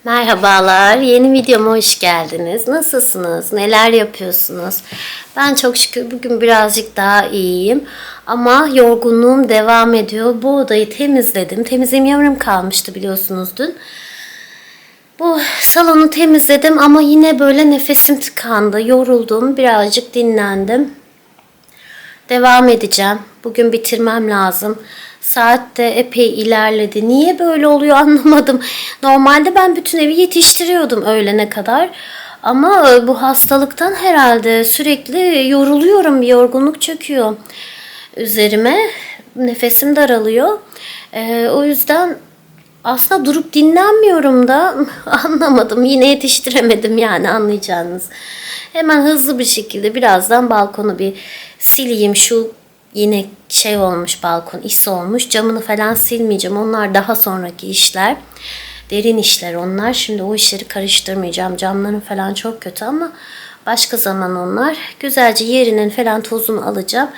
Merhabalar, yeni videoma hoş geldiniz. Nasılsınız? Neler yapıyorsunuz? Ben çok şükür bugün birazcık daha iyiyim. Ama yorgunluğum devam ediyor. Bu odayı temizledim. Temizliğim yarım kalmıştı biliyorsunuz dün. Bu salonu temizledim ama yine böyle nefesim tıkandı. Yoruldum, birazcık dinlendim. Devam edeceğim. Bugün bitirmem lazım. Saat de epey ilerledi. Niye böyle oluyor anlamadım. Normalde ben bütün evi yetiştiriyordum öğlene kadar. Ama bu hastalıktan herhalde sürekli yoruluyorum. Bir yorgunluk çöküyor üzerime. Nefesim daralıyor. O yüzden aslında durup dinlenmiyorum da anlamadım. Yine yetiştiremedim yani anlayacağınız. Hemen hızlı bir şekilde birazdan balkonu bir sileyim. Şu yine şey olmuş, balkon is olmuş. Camını falan silmeyeceğim. Onlar daha sonraki işler. Derin işler onlar. Şimdi o işleri karıştırmayacağım. Camların falan çok kötü ama başka zaman onlar. Güzelce yerinin falan tozunu alacağım.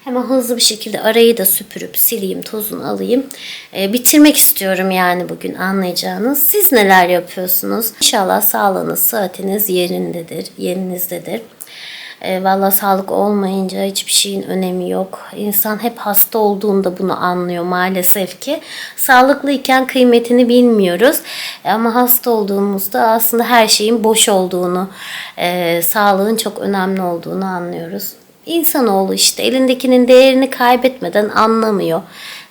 Hemen hızlı bir şekilde arayı da süpürüp sileyim, tozunu alayım. Bitirmek istiyorum yani bugün anlayacağınız. Siz neler yapıyorsunuz? İnşallah sağlığınız, sıhhatiniz yerinizdedir. Valla sağlık olmayınca hiçbir şeyin önemi yok. İnsan hep hasta olduğunda bunu anlıyor maalesef ki. Sağlıklıyken kıymetini bilmiyoruz. Ama hasta olduğumuzda aslında her şeyin boş olduğunu, sağlığın çok önemli olduğunu anlıyoruz. İnsanoğlu işte elindekinin değerini kaybetmeden anlamıyor.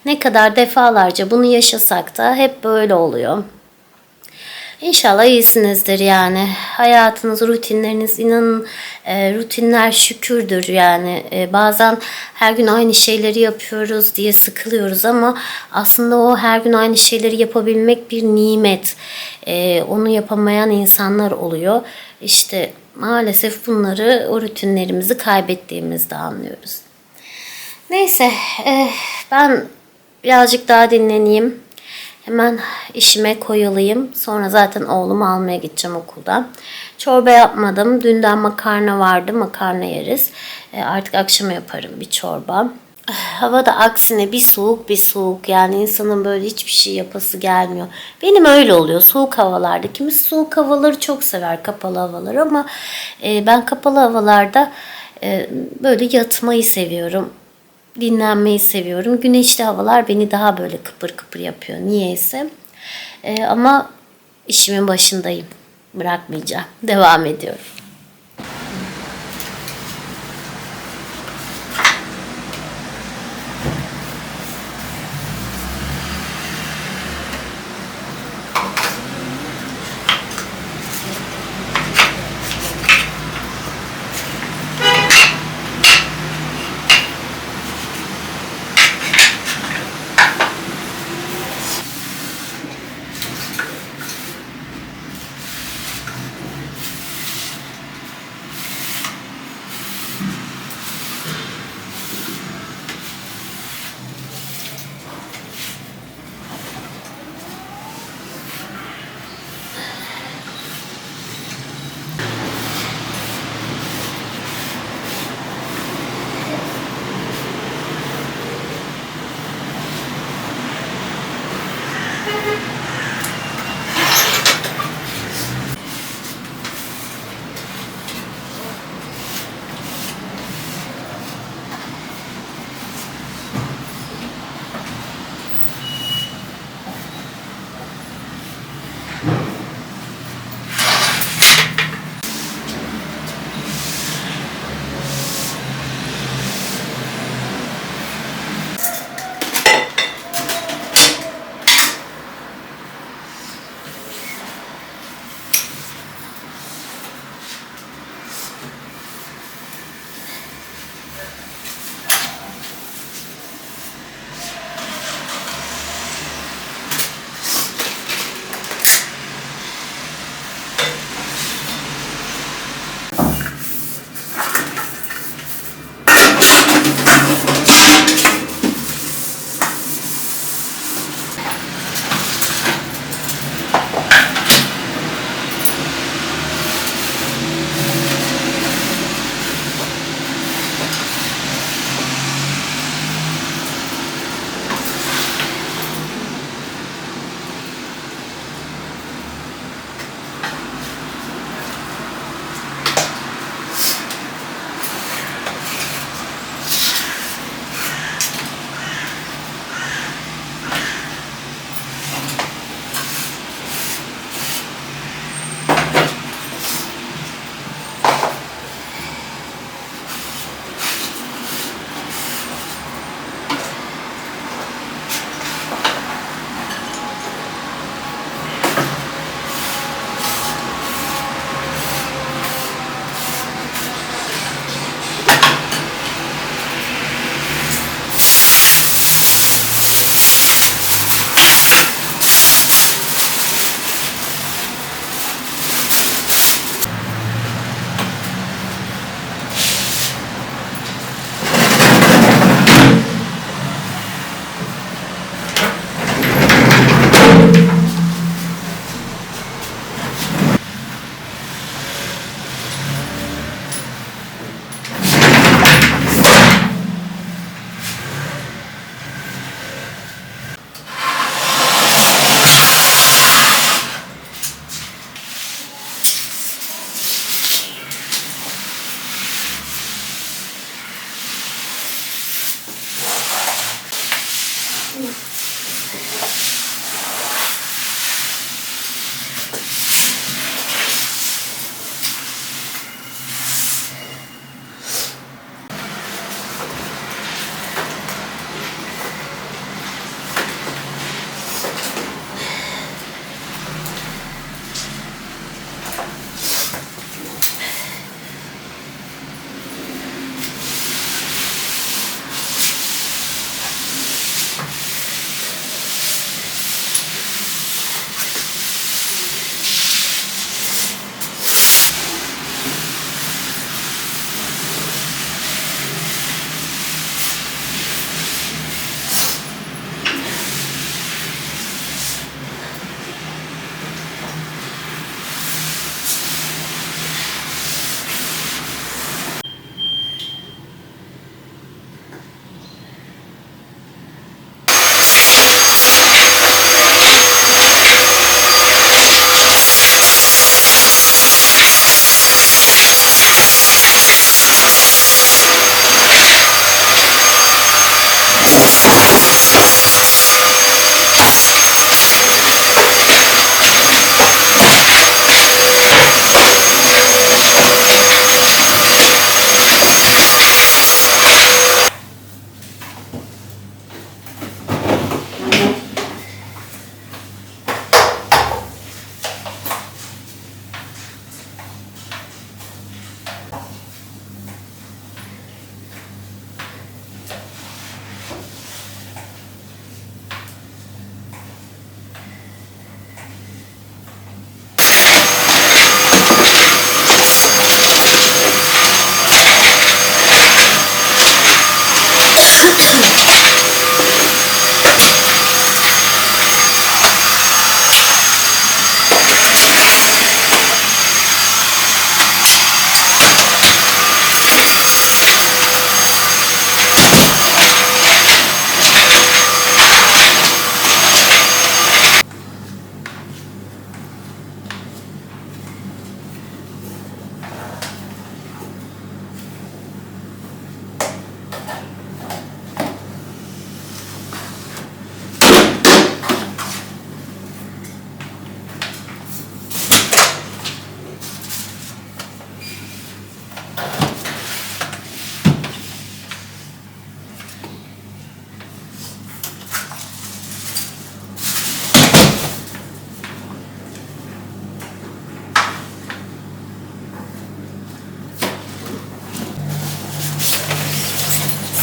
Ne kadar defalarca bunu yaşasak da hep böyle oluyor. İnşallah iyisinizdir yani. Hayatınız, rutinleriniz inanın rutinler şükürdür yani. Bazen her gün aynı şeyleri yapıyoruz diye sıkılıyoruz ama aslında o her gün aynı şeyleri yapabilmek bir nimet. Onu yapamayan insanlar oluyor. İşte maalesef bunları, o rutinlerimizi kaybettiğimizde anlıyoruz. Neyse ben birazcık daha dinleneyim. Hemen işime koyulayım. Sonra zaten oğlumu almaya gideceğim okuldan. Çorba yapmadım. Dünden makarna vardı. Makarna yeriz. Artık akşama yaparım bir çorba. Hava da aksine bir soğuk bir soğuk. Yani insanın böyle hiçbir şey yapası gelmiyor. Benim öyle oluyor soğuk havalarda. Kimisi soğuk havaları çok sever, kapalı havaları ama ben kapalı havalarda böyle yatmayı seviyorum. Dinlenmeyi seviyorum. Güneşli havalar beni daha böyle kıpır kıpır yapıyor. Niyeyse. Ama işimin başındayım. Bırakmayacağım. Devam ediyorum.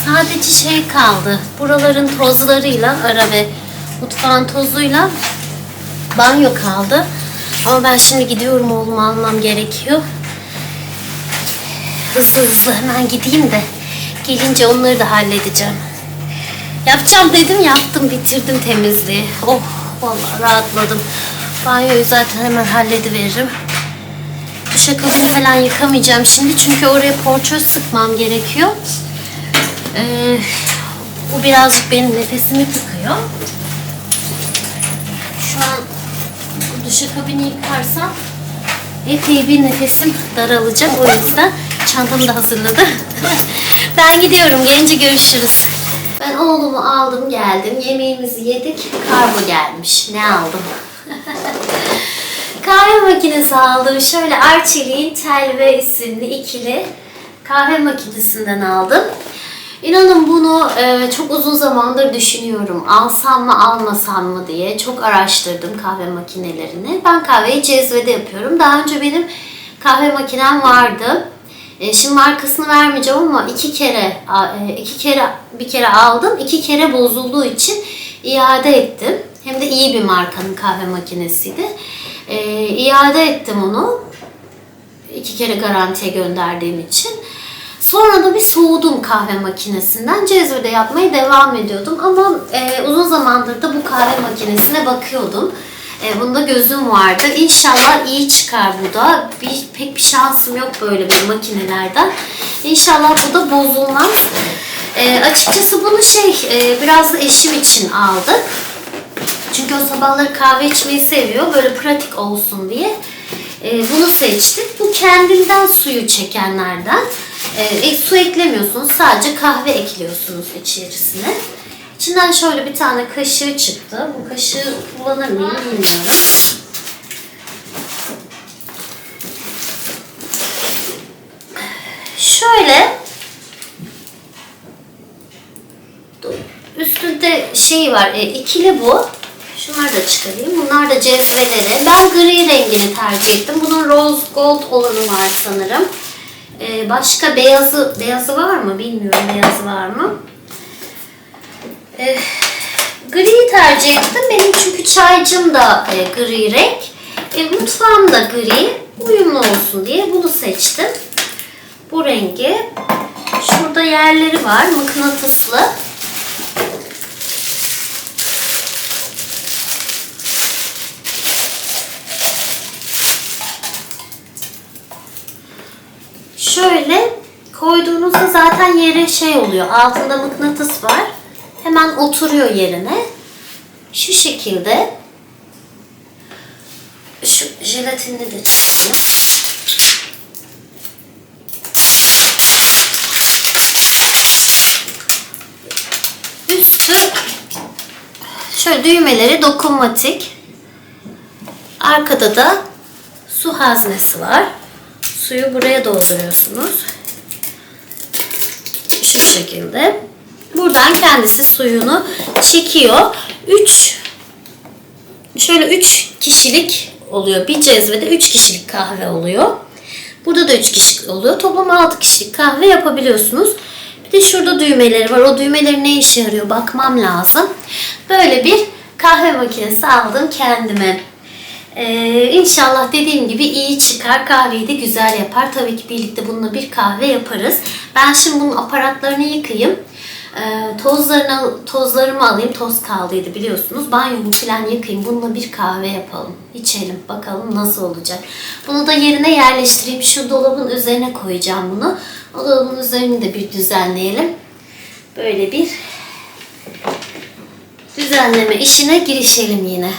Sadece şey kaldı. Buraların tozlarıyla ara ve mutfağın tozuyla banyo kaldı. Ama ben şimdi gidiyorum, oğlumu almam gerekiyor. Hızlı hızlı hemen gideyim de gelince onları da halledeceğim. Yapacağım dedim, yaptım, bitirdim temizliği. Oh, vallahi rahatladım. Banyoyu zaten hemen hallediveririm. Duşakabini falan yıkamayacağım şimdi çünkü oraya porçöz sıkmam gerekiyor. Bu birazcık benim nefesimi tıkıyor. Şu an bu duşakabini yıkarsam epey bir nefesim daralacak. O yüzden çantamı da hazırladım. Ben gidiyorum. Gelince görüşürüz. Ben oğlumu aldım geldim. Yemeğimizi yedik. Kargo gelmiş. Ne aldım? Kahve makinesi aldım. Şöyle Arçelik'in Telve isimli ikili kahve makinesinden aldım. İnanın bunu çok uzun zamandır düşünüyorum. Alsam mı almasam mı diye çok araştırdım kahve makinelerini. Ben kahveyi cezvede yapıyorum. Daha önce benim kahve makinem vardı. Şimdi markasını vermeyeceğim ama bir kere aldım. 2 kere bozulduğu için iade ettim. Hem de iyi bir markanın kahve makinesiydi. İade ettim onu. 2 kere garantiye gönderdiğim için. Sonra da bir soğudum kahve makinesinden. Cezvede yapmaya devam ediyordum. Ama uzun zamandır da bu kahve makinesine bakıyordum. Bunda gözüm vardı. İnşallah iyi çıkar bu da. Pek bir şansım yok böyle bir makinelerden. İnşallah bu da bozulmaz. Açıkçası bunu biraz da eşim için aldık. Çünkü o sabahları kahve içmeyi seviyor. Böyle pratik olsun diye. Bunu seçtik. Bu kendinden suyu çekenlerden. Su eklemiyorsunuz. Sadece kahve ekliyorsunuz içerisine. İçinden şöyle bir tane kaşığı çıktı. Bu kaşığı kullanır mıyım bilmiyorum. Şöyle üstünde var. İkili bu. Şunları da çıkarayım. Bunlar da cezveleri. Ben gri rengini tercih ettim. Bunun rose gold olanı var sanırım. Başka beyazı var mı? Bilmiyorum, beyazı var mı? Griyi tercih ettim. Benim çünkü çaycım da gri renk. Mutfağım da gri. Uyumlu olsun diye bunu seçtim. Bu rengi. Şurada yerleri var. Mıknatıslı. Şöyle koyduğunuzda zaten yere oluyor. Altında mıknatıs var. Hemen oturuyor yerine. Şu şekilde. Şu jelatinini de çıkarayım. Üstü şöyle düğmeleri dokunmatik. Arkada da su haznesi var. Suyu buraya dolduruyorsunuz. Şu şekilde. Buradan kendisi suyunu çekiyor. 3 kişilik oluyor. Bir cezvede 3 kişilik kahve oluyor. Burada da 3 kişilik oluyor. Toplam 6 kişilik kahve yapabiliyorsunuz. Bir de şurada düğmeleri var. O düğmeler ne işe yarıyor bakmam lazım. Böyle bir kahve makinesi aldım kendime. İnşallah dediğim gibi iyi çıkar. Kahveyi de güzel yapar. Tabii ki birlikte bununla bir kahve yaparız. Ben şimdi bunun aparatlarını yıkayayım. Tozlarımı alayım. Toz kaldıydı biliyorsunuz. Banyomu falan yıkayayım. Bununla bir kahve yapalım. İçelim. Bakalım nasıl olacak. Bunu da yerine yerleştireyim. Şu dolabın üzerine koyacağım bunu. O dolabın üzerini de bir düzenleyelim. Böyle bir düzenleme işine girişelim yine.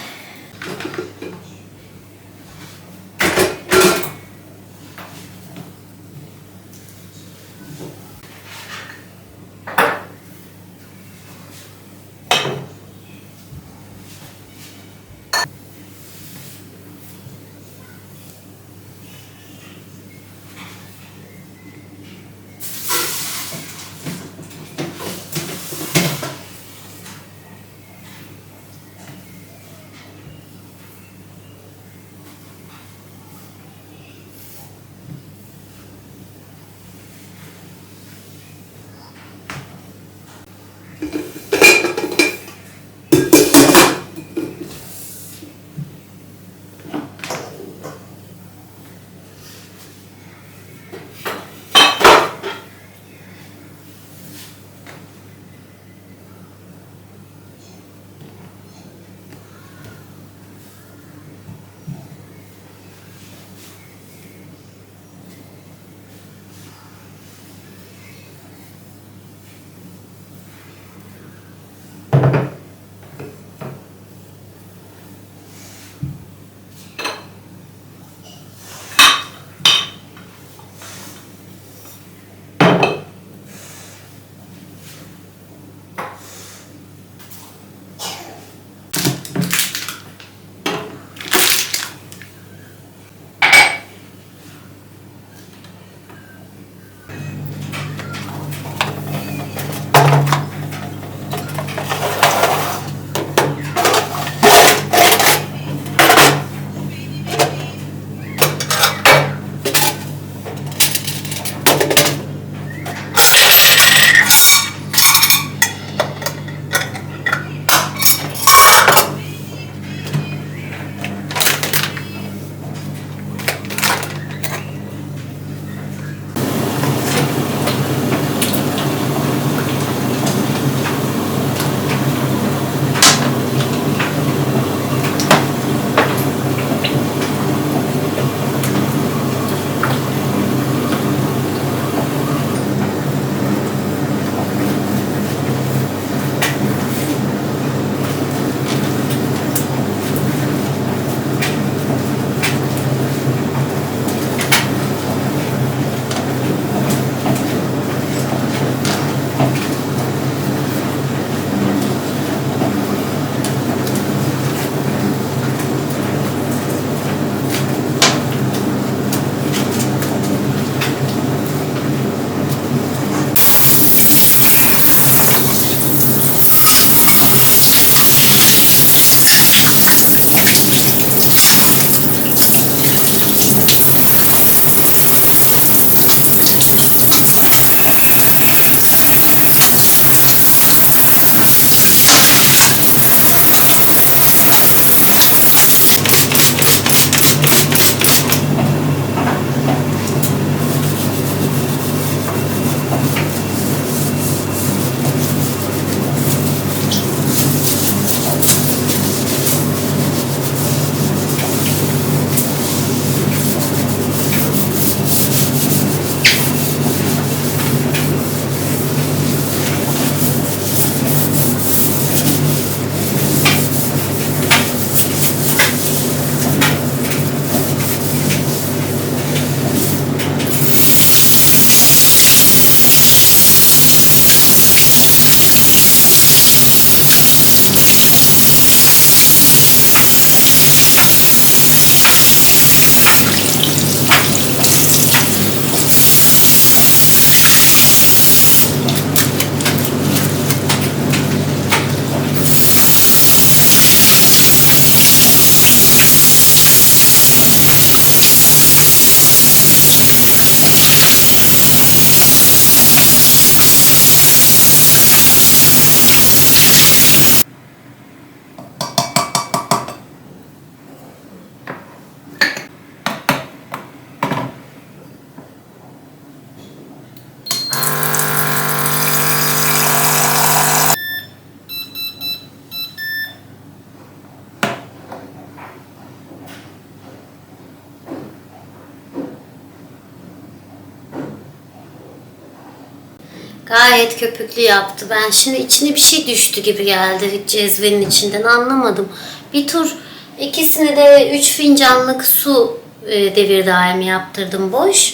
Gayet köpüklü yaptı. Ben şimdi içine bir şey düştü gibi geldi cezvenin içinden, anlamadım. Bir tur ikisini de 3 fincanlık su devir daimi yaptırdım boş.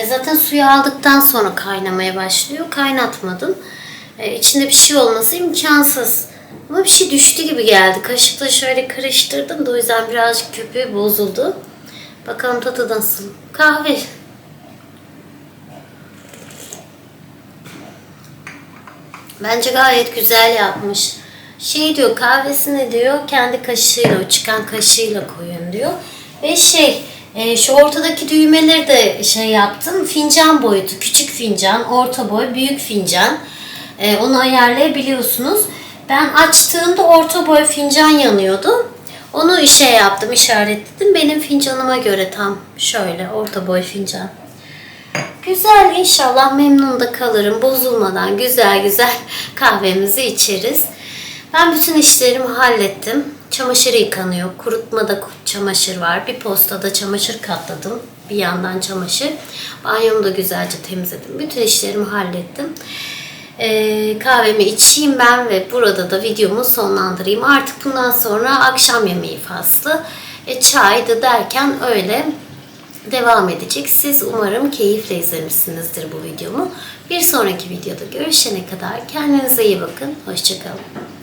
Zaten suyu aldıktan sonra kaynamaya başlıyor. Kaynatmadım. İçinde bir şey olması imkansız. Ama bir şey düştü gibi geldi. Kaşıkla şöyle karıştırdım da o yüzden birazcık köpüğü bozuldu. Bakalım tadı nasıl. Kahve. Bence gayet güzel yapmış. Şey diyor, kahvesini diyor kendi kaşığıyla, o çıkan kaşığıyla koyun diyor. Ve şu ortadaki düğmeleri de yaptım. Fincan boyutu, küçük fincan, orta boy, büyük fincan. Onu ayarlayabiliyorsunuz. Ben açtığımda orta boy fincan yanıyordu. Onu yaptım, işaretledim. Benim fincanıma göre tam şöyle orta boy fincan. Güzel, inşallah memnun da kalırım. Bozulmadan güzel güzel kahvemizi içeriz. Ben bütün işlerimi hallettim. Çamaşır yıkanıyor. Kurutmada çamaşır var. Bir postada çamaşır katladım. Bir yandan çamaşır. Banyomu da güzelce temizledim. Bütün işlerimi hallettim. Kahvemi içeyim ben ve burada da videomu sonlandırayım. Artık bundan sonra akşam yemeği faslı. Çaydı derken öyle devam edecek. Siz umarım keyifle izlemişsinizdir bu videomu. Bir sonraki videoda görüşene kadar kendinize iyi bakın. Hoşça kalın.